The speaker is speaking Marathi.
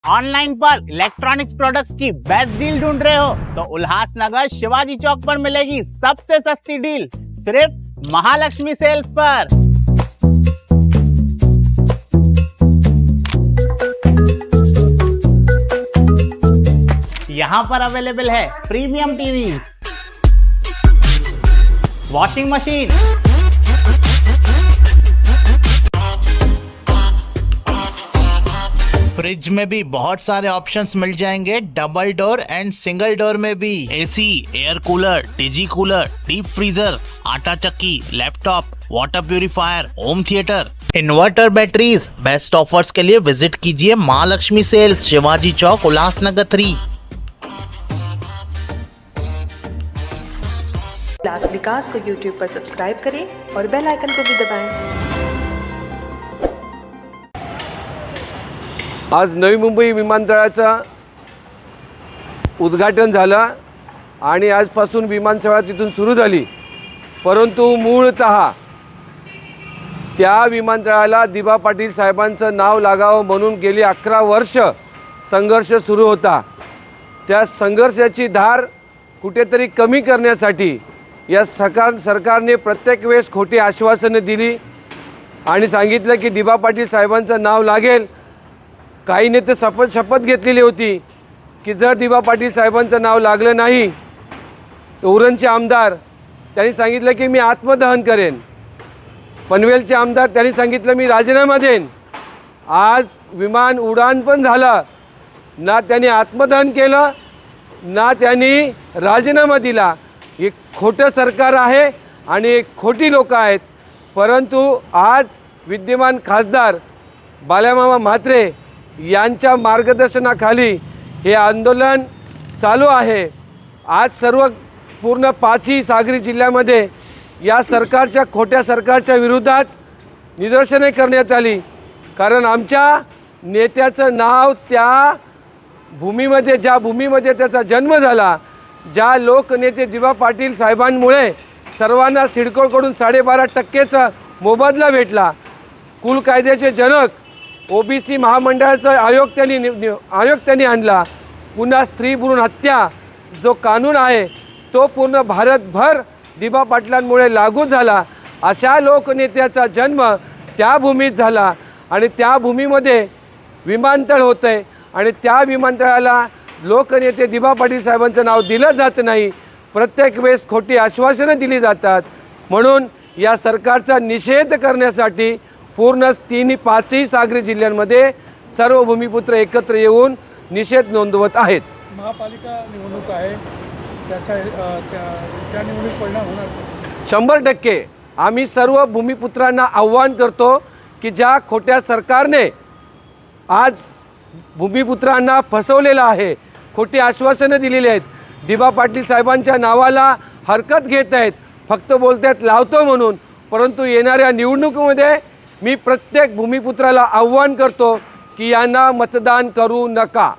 ऑनलाइन पर इलेक्ट्रॉनिक्स प्रोडक्ट्स की बेस्ट डील ढूंढ रहे हो तो उल्हासनगर शिवाजी चौक पर मिलेगी सबसे सस्ती डील सिर्फ महालक्ष्मी सेल्स पर। यहाँ पर अवेलेबल है premium TV, washing machine, fridge में भी बहुत सारे ऑप्शंस मिल जाएंगे, double door and single door में भी। AC, air cooler, TG cooler, deep freezer, आटा चक्की, laptop, water purifier, home theatre, inverter, batteries. Best offers के लिए विजिट कीजिए महालक्ष्मी सेल्स, शिवाजी चौक, उल्लासनगर 3। उल्लास विकास को YouTube पर सब्सक्राइब करें और बेल आइकन को भी दबाएं। आज नवी मुंबई विमानतळाचं उद्घाटन झालं आणि आजपासून विमानसेवा तिथून सुरू झाली, परंतु मूळतः त्या विमानतळाला दिबा पाटील साहेबांचं नाव लागावं म्हणून गेली 11 वर्ष संघर्ष सुरू होता। त्या संघर्षाची धार कुठेतरी कमी करण्यासाठी या सरकारने प्रत्येक वेळेस खोटी आश्वासने दिली आणि सांगितलं की दिबा पाटील साहेबांचं नाव लागेल। काही नेते शपथ घेतलेली होती की जर दिबा पाटील साहेबांचं नाव लागलं नाही तर उरणचे आमदार त्यांनी सांगितलं की मी आत्मदहन करेन, पनवेलचे आमदार त्यांनी सांगितलं मी राजीनामा देईन। आज विमान उडान पण झालं, ना त्यांनी आत्मदहन केलं ना त्यांनी राजीनामा दिला। हे खोटं सरकार आहे आणि एक खोटी लोक आहेत। परंतु आज विद्यमान खासदार बाळामामा म्हात्रे यांच्या मार्गदर्शनाखाली हे आंदोलन चालू आहे। आज सर्व पूर्ण 5ही सागरी जिल्ह्यामध्ये या सरकारच्या खोट्या सरकारच्या विरोधात निदर्शने करण्यात आली, कारण आमच्या नेत्याचं नाव त्या भूमीमध्ये, ज्या भूमीमध्ये त्याचा जन्म झाला, ज्या लोकनेते दिबा पाटील साहेबांमुळे सर्वांना सिडकोकडून 12.5%चा मोबदला भेटला, कुल कायद्याचे जनक ओबीसी महामंडळाचा आयोग त्यांनी आणला, पुन्हा स्त्री भ्रूण हत्या जो कानून आहे तो पूर्ण भारतभर दिबा पाटलांमुळे लागू झाला। अशा लोकनेत्याचा जन्म त्या भूमीत झाला आणि त्या भूमीमध्ये विमानतळ होते आणि त्या विमानतळाला लोकनेते दिबा पाटील साहेबांचं नाव दिलं जात नाही। प्रत्येक वेळेस खोटी आश्वासनं दिली जातात। म्हणून या सरकारचा निषेध करण्यासाठी पूर्ण 5ही सागरी जिल्ह्यांमध्ये सर्व भूमिपुत्र एकत्र येऊन निषेध नोंदवत आहेत। महापालिका निवडणूक आहे, त्या निवडणूक परिणाम होणार 100%। आम्ही सर्व भूमिपुत्रांना आव्हान करतो की ज्या खोट्या सरकारने आज भूमिपुत्रांना फसवलेलं आहे, खोटी आश्वासनं दिलेली आहेत, दिबा पाटील साहेबांच्या नावाला हरकत घेत आहेत, फक्त बोलतात लावतो म्हणून। परंतु येणाऱ्या निवडणुकीमध्ये मी प्रत्येक भूमिपुत्राला आव्हान करतो की यांना मतदान करू नका।